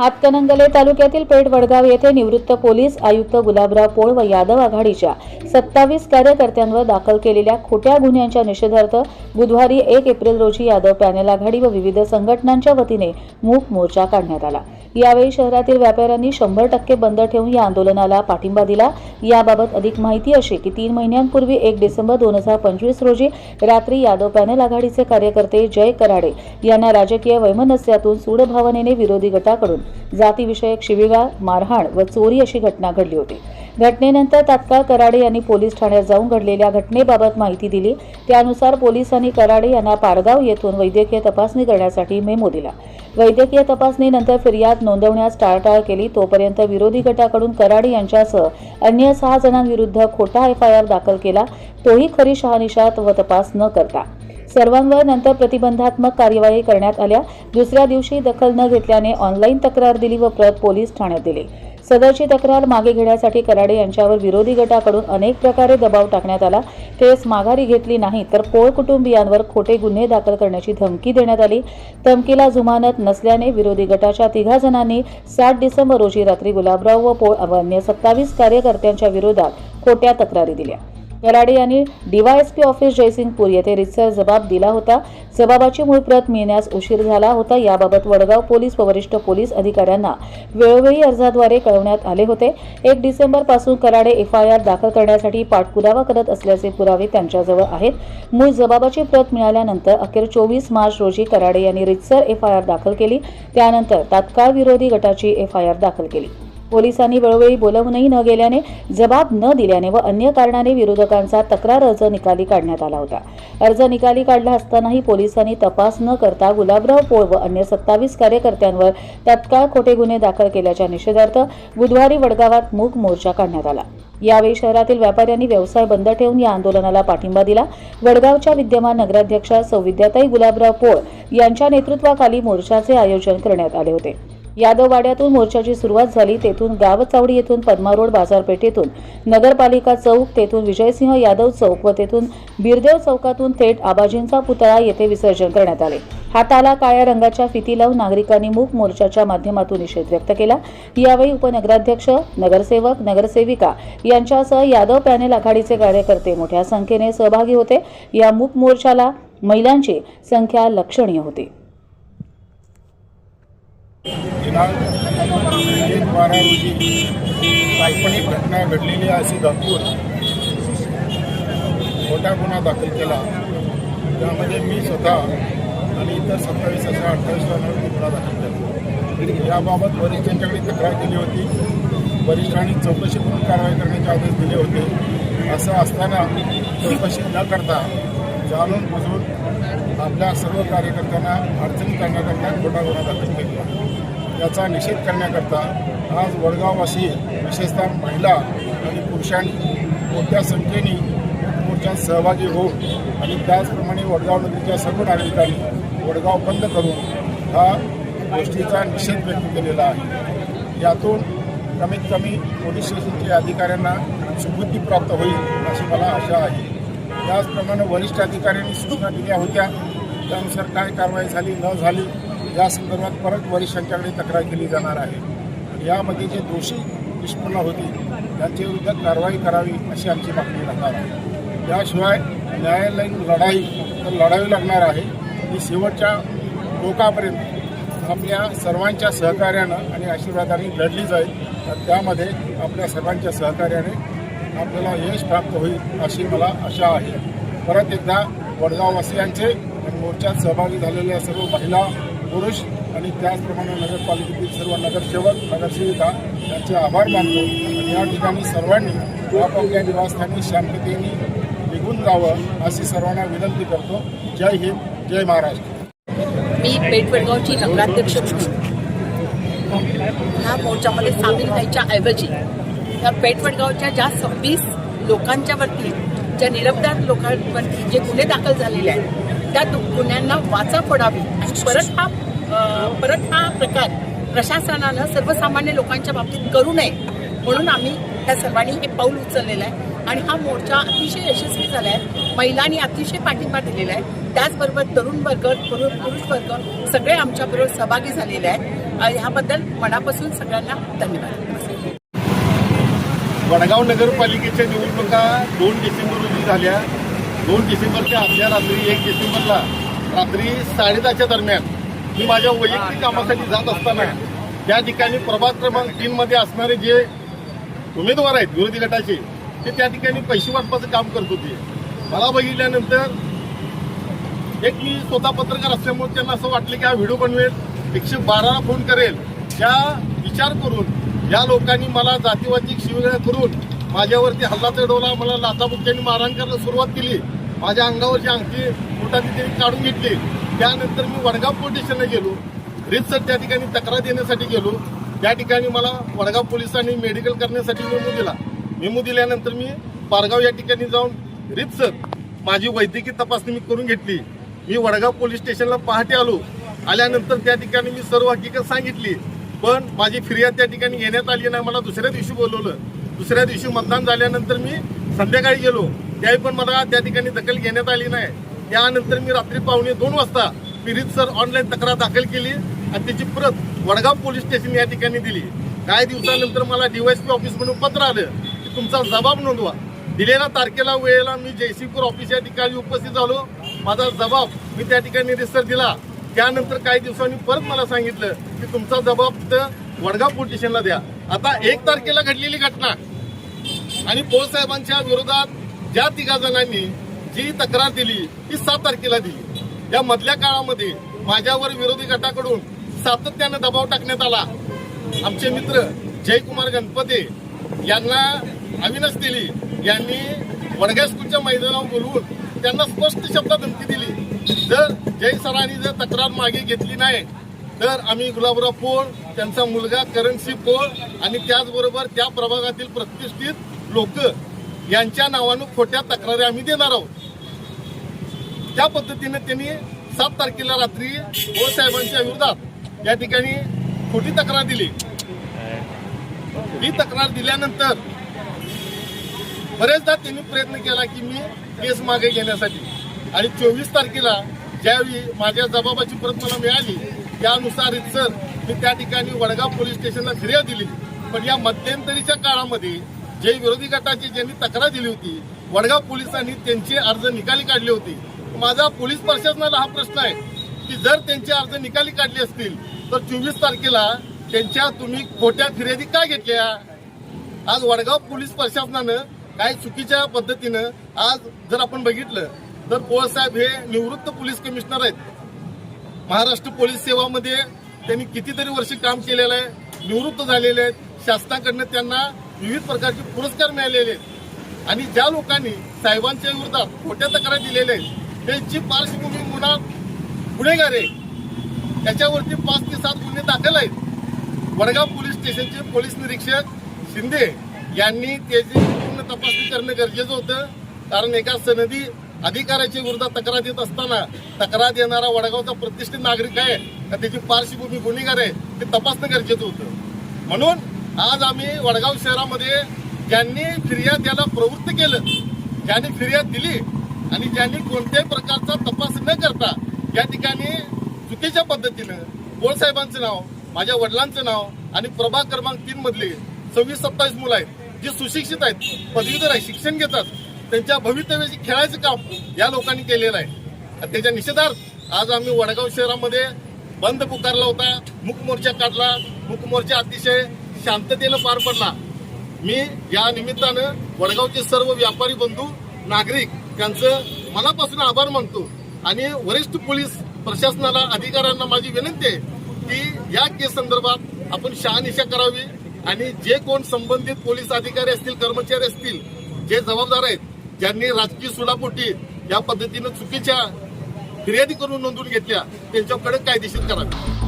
हातकणंगले तालुक्यातील पेठ वडगाव येथे निवृत्त पोलीस आयुक्त गुलाबराव पोळ व यादव आघाडीच्या 27 कार्यकर्त्यांवर दाखल केलेल्या खोट्या गुन्ह्यांच्या निषेधार्थ बुधवारी 1 एप्रिल रोजी यादव पॅनल आघाडी व विविध संघटनांच्या वतीने मूक मोर्चा काढण्यात आला। यावेळी शहरातील व्यापाऱ्यांनी 100% बंद ठेवून या आंदोलनाला पाठिंबा दिला। याबाबत अधिक माहिती अशी की 3 महिन्यांपूर्वी 1 डिसेंबर 2025 रोजी रात्री यादव पॅनल आघाडीचे कार्यकर्ते जय कराडे यांना राजकीय वैमनस्यातून सूड भावनेने विरोधी गटाकडून जातीविषयक शिवीगाळ, मारहाण व चोरी अशी घटना घडली होती। घटनेनंतर तात्काळ कराडे यांनी पोलीस ठाण्यात जाऊन घडलेल्या घटनेबाबत माहिती दिली। त्यानुसार पोलिसांनी कराडे यांना पारगाव येथून वैद्यकीय तपासणी करण्यासाठी मेमो दिला। वैद्यकीय तपासणीनंतर फिर्याद नोंदवण्यास टाळाटाळ केली। तोपर्यंत विरोधी गटाकडून कराडे यांच्यासह अन्य 6 जणांविरुद्ध खोटा FIR दाखल केला, तोही खरी शहानिशा व तपास न करता। सर्वांवर नंतर प्रतिबंधात्मक कार्यवाही करण्यात आल्या। दुसऱ्या दिवशी दखल न घेतल्याने ऑनलाईन तक्रार दिली व प्रत पोलीस ठाण्यात दिली। सदरची तक्रार मागे घेण्यासाठी कराडे यांच्यावर विरोधी गटाकडून अनेक प्रकारे दबाव टाकण्यात आला। केस माघारी घेतली नाही तर पोळ कुटुंबियांवर खोटे गुन्हे दाखल करण्याची धमकी देण्यात आली। धमकीला जुमानत नसल्याने विरोधी गटाच्या 3 जणांनी 7 डिसेंबर रोजी रात्री गुलाबराव व पोळ व अन्य 27 कार्यकर्त्यांच्या विरोधात खोट्या तक्रारी दिल्या। कराडे यांनी DYSP ऑफिस जयसिंगपूर येथे रितसर जबाब दिला होता। जबाबाची मूळ प्रत मिळण्यास उशीर झाला होता। याबाबत वडगाव पोलीस व वरिष्ठ पोलीस अधिकाऱ्यांना वेळोवेळी अर्जाद्वारे कळवण्यात आले होते। 1 डिसेंबर पासून कराडे FIR दाखल करण्यासाठी पाठपुरावा करत असल्याचे पुरावे त्यांच्याजवळ आहेत। मूळ जबाबाची प्रत मिळाल्यानंतर अखेर 24 मार्च रोजी कराडे यांनी रितसर FIR दाखल केली। त्यानंतर तात्काळ विरोधी गटाची FIR दाखल केली। पोलिसांनी वेळोवेळी बोलवूनही न गेल्याने, जबाब न दिल्याने व अन्य कारणाने विरोधकांचा तक्रार अर्ज निकाली काढण्यात आला होता। अर्ज निकाली काढला असतानाही पोलिसांनी तपास न करता गुलाबराव पोळ व अन्य 27 कार्यकर्त्यांवर तत्काळ खोटे गुन्हे दाखल केल्याच्या निषेधार्थ बुधवारी वडगावात मूक मोर्चा काढण्यात आला। यावेळी शहरातील व्यापाऱ्यांनी व्यवसाय बंद ठेवून या आंदोलनाला पाठिंबा दिला। वडगावच्या विद्यमान नगराध्यक्षा सौ विद्याताई गुलाबराव पोळ यांच्या नेतृत्वाखाली मोर्चाचे आयोजन करण्यात आले होते। यादववाड्यातून मोर्चाची सुरुवात झाली। तेथून गावचावडी येथून पद्मा रोड बाजारपेठेतून नगरपालिका चौक, तेथून विजयसिंह यादव चौक व तेथून बिरदेव चौकातून थेट आबाजींचा पुतळा येथे विसर्जन करण्यात आले। हाताला काळ्या रंगाच्या फिती लावून नागरिकांनी मूक मोर्चाच्या माध्यमातून निषेध व्यक्त केला। यावेळी उपनगराध्यक्ष, नगरसेवक, नगरसेविका यांच्यासह यादव पॅनल आघाडीचे कार्यकर्ते मोठ्या संख्येने सहभागी होते। या मूक मोर्चाला महिलांची संख्या लक्षणीय होती। दिनांक 1/12 रोजी काल्पनिक घटना घडलेली अशी दाखवून खोटा गुन्हा दाखल केला। त्यामध्ये मी स्वतः आणि इतर 27 अशा 28 जणांवर गुन्हा दाखल केला। याबाबत वरिष्ठांच्याकडे तक्रार केली होती। वरिष्ठांनी चौकशी करून कारवाई करण्याचे आदेश दिले होते। असं असताना चौकशी न करता जाणून बुजून आपल्या सर्व कार्यकर्त्यांना अडचणी करण्याकरता खोटा गुन्हा दाखल केला। याचा निषेध करण्याकरता आज वडगाववासी, विशेषतः महिला आणि पुरुषांनी मोठ्या संख्येने मोर्चात सहभागी होऊन आणि त्याचप्रमाणे वडगाव नगरीच्या सर्व नागरिकांनी वडगाव बंद करून हा गोष्टीचा निषेध व्यक्त केलेला आहे। यातून कमीत कमी पोलीस स्टेशनच्या अधिकाऱ्यांना सुबुद्धी प्राप्त होईल अशी मला आशा आहे। त्याचप्रमाणे वरिष्ठ अधिकाऱ्यांनी सूचना दिल्या होत्या, त्यानुसार काय कारवाई झाली न झाली या संदर्भात परत वरिष्ठांच्याकडे तक्रार केली जाणार आहे। यामध्ये जे दोषी निष्पन्न होतील त्यांच्या विरुद्ध कारवाई करावी अशी आमची मागणी राहणार आहे। याशिवाय न्यायालयीन लढाई तर लढावी लागणार आहे। ही शेवटच्या टोकापर्यंत आपल्या सर्वांच्या सहकार्यानं आणि आशीर्वादाने लढली जाईल। तर त्यामध्ये आपल्या सर्वांच्या सहकार्याने आपल्याला यश प्राप्त होईल अशी मला आशा आहे। परत एकदा वडगाववासियांचे आणि मोर्चात सहभागी झालेल्या सर्व महिला, पुरुष आणि त्याचप्रमाणे नगरपालिकेतील सर्व नगरसेवक, नगरसेविका यांचे आभार मानतो आणि या ठिकाणी सर्वांनी आपापल्या निवासस्थानी शांततेने निघून जावं अशी सर्वांना विनंती करतो। जय हिंद, जय महाराष्ट्र। मी पेठ वडगावची नगराध्यक्ष म्हणून ह्या मोर्चामध्ये सामील व्हायच्या ऐवजी या पेठ वडगावच्या ज्या 26 लोकांच्या वरती, ज्या निरपराध लोकांवरती जे गुन्हे दाखल झालेले आहेत त्या गुन्ह्यांना वाचा फोडावी आणि परत हा प्रकार प्रशासनानं सर्वसामान्य लोकांच्या बाबतीत करू नये म्हणून आम्ही त्या सर्वांनी हे पाऊल उचललेलं आहे आणि हा मोर्चा अतिशय यशस्वी झाला आहे। महिलांनी अतिशय पाठिंबा दिलेला आहे। त्याचबरोबर तरुण वर्ग, पुरुष वर्ग सगळे आमच्याबरोबर सहभागी झालेले आहेत ह्याबद्दल मनापासून सगळ्यांना धन्यवाद. वडगाव नगरपालिकेच्या निवडणुका 2 डिसेंबर रोजी झाल्या. 2 डिसेंबरच्या आदल्या रात्री 1 डिसेंबरला रात्री 10:30च्या दरम्यान मी माझ्या वैयक्तिक कामासाठी जात असताना त्या ठिकाणी प्रभाग क्रमांक 3 मध्ये असणारे जे उमेदवार आहेत विरोधी गटाचे ते त्या ठिकाणी पैसे वाटपाचं काम करत होते. मला बघितल्यानंतर मी स्वतः पत्रकार असल्यामुळे त्यांना असं वाटलं की हा व्हिडिओ बनवेल, 112ला फोन करेल. त्या विचार करून या लोकांनी मला जातीवाचक शिवीगाळ करून माझ्यावरती हल्ला चढवला, मला लाथाबुक्क्यांनी मारहाण करायला सुरुवात केली. माझ्या अंगावरची अंगठी पोटाची त्यांनी काढून घेतली. त्यानंतर मी वडगाव पोलीस स्टेशनला गेलो, रीतसर त्या ठिकाणी तक्रार देण्यासाठी गेलो. त्या ठिकाणी मला वडगाव पोलिसांनी मेडिकल करण्यासाठी मेमो दिला. मेमो दिल्यानंतर मी पारगाव या ठिकाणी जाऊन रीतसर माझी वैद्यकीय तपासणी मी करून घेतली. मी वडगाव पोलीस स्टेशनला पहाटे आलो. आल्यानंतर त्या ठिकाणी मी सर्व हकीकत सांगितली, पण माझी फिर्याद त्या ठिकाणी घेण्यात आली नाही. मला दुसऱ्या दिवशी बोलवलं. दुसऱ्या दिवशी मतदान झाल्यानंतर मी संध्याकाळी गेलो, त्यावेळी पण मला त्या ठिकाणी दखल घेण्यात आली नाही. त्यानंतर मी रात्री 1:15 वाजता रीतसर ऑनलाईन तक्रार दाखल केली आणि त्याची प्रत वडगाव पोलीस स्टेशन या ठिकाणी दिली. काही दिवसानंतर मला डीवायएसपी ऑफिस म्हणून पत्र आलं की तुमचा जबाब नोंदवा. दिलेल्या तारखेला वेळेला मी जयसिंगपूर ऑफिस या ठिकाणी उपस्थित झालो. माझा जबाब मी त्या ठिकाणी रीतसर दिला. त्यानंतर काही दिवसांनी परत मला सांगितलं की तुमचा जबाब वडगाव पोलीस स्टेशनला द्या. आता 1 तारखेला घडलेली घटना आणि पोळसाहेबांच्या विरोधात ज्या 3 जणांनी जी तक्रार दिली ती 7 तारखेला दिली. या मधल्या काळामध्ये माझ्यावर विरोधी गटाकडून सातत्यानं दबाव टाकण्यात आला. आमचे मित्र जयकुमार गणपते यांना अविनाश तेली यांनी वडगाव स्कूलच्या मैदानावर बोलवून त्यांना स्पष्ट शब्दात धमकी दिली, जर जय सरांनी जर तक्रार मागे घेतली नाही तर आम्ही गुलाबराव पोळ, त्यांचा मुलगा करणसिंह पोळ आणि त्याचबरोबर त्या प्रभागातील प्रतिष्ठित लोक यांच्या नावानं खोट्या तक्रारी आम्ही देणार आहोत. त्या पद्धतीने त्यांनी 7 तारखेला रात्री पोळ साहेबांच्या विरोधात या ठिकाणी खोटी तक्रार दिली. ही तक्रार दिल्यानंतर बरेचदा त्यांनी प्रयत्न केला की मी केस मागे घेण्यासाठी आणि 24 तारखेला ज्यावेळी माझ्या जबाबाची प्रत मला मिळाली त्यानुसार सर मी त्या ठिकाणी वडगाव पोलीस स्टेशनला फिर्याद दिली. पण या मध्यंतरीच्या काळामध्ये जे विरोधी गटाची ज्यांनी तक्रार दिली होती वडगाव पोलिसांनी त्यांचे अर्ज निकाली काढले होते. माझा पोलीस प्रशासनाला हा प्रश्न आहे की जर त्यांचे अर्ज निकाली काढले असतील तर 24 तारखेला त्यांच्या तुम्ही खोट्या फिर्यादी का घेतल्या? आज वडगाव पोलीस प्रशासनानं काही चुकीच्या पद्धतीनं आज जर आपण बघितलं तर पोळसाहेब हे निवृत्त पोलीस कमिशनर आहेत. महाराष्ट्र पोलीस सेवामध्ये त्यांनी कितीतरी वर्ष काम केलेलं आहे, निवृत्त झालेले आहेत. शासनाकडनं त्यांना विविध प्रकारचे पुरस्कार मिळालेले आहेत आणि ज्या लोकांनी साहेबांच्या विरोधात खोट्या तक्रारी दिलेल्या आहेत त्यांची पार्श्वभूमी गुन्हेगार आहे. त्याच्यावरती 5 ते 7 गुन्हे दाखल आहेत. वडगाव पोलीस स्टेशनचे पोलीस निरीक्षक शिंदे यांनी त्याची पूर्ण तपासणी करणं गरजेचं होतं. कारण एका सनदी अधिकाऱ्याच्या विरोधात तक्रार देत असताना तक्रार देणारा वडगावचा प्रतिष्ठित नागरिक आहे का त्याची पार्श्वभूमी गुन्हेगार आहे ते तपासणं गरजेचं होतं. म्हणून आज आम्ही वडगाव शहरामध्ये ज्यांनी फिर्याद द्यायला प्रवृत्त केलं, ज्यांनी फिर्याद दिली आणि ज्यांनी कोणत्याही प्रकारचा तपास न करता या ठिकाणी चुकीच्या पद्धतीनं पोळसाहेबांचं नाव, माझ्या वडिलांचं नाव आणि प्रभाग क्रमांक 3 मधले 26-27 मुलं आहेत जे सुशिक्षित आहेत, पदवीधर आहेत, शिक्षण घेतात, त्यांच्या भवितव्याची खेळायचं काम या लोकांनी केलेलं आहे. त्याच्या निषेधार्थ आज आम्ही वडगाव शहरामध्ये बंद पुकारला होता, मूक मोर्चा काढला. मूक मोर्चा अतिशय शांततेनं पार पडला. मी या निमित्तानं वडगावचे सर्व व्यापारी बंधू, नागरिक त्यांचं मनापासून आभार मानतो आणि वरिष्ठ पोलीस प्रशासनाला, अधिकाऱ्यांना माझी विनंती आहे की या केस संदर्भात आपण शहानिशा करावी आणि जे कोण संबंधित पोलीस अधिकारी असतील, कर्मचारी असतील, जे जबाबदार आहेत, ज्यांनी राजकीय सुडापोटी या पद्धतीनं चुकीच्या फिर्यादी करून नोंदवून घेतल्या त्यांच्याकडे कायदेशीर करावी.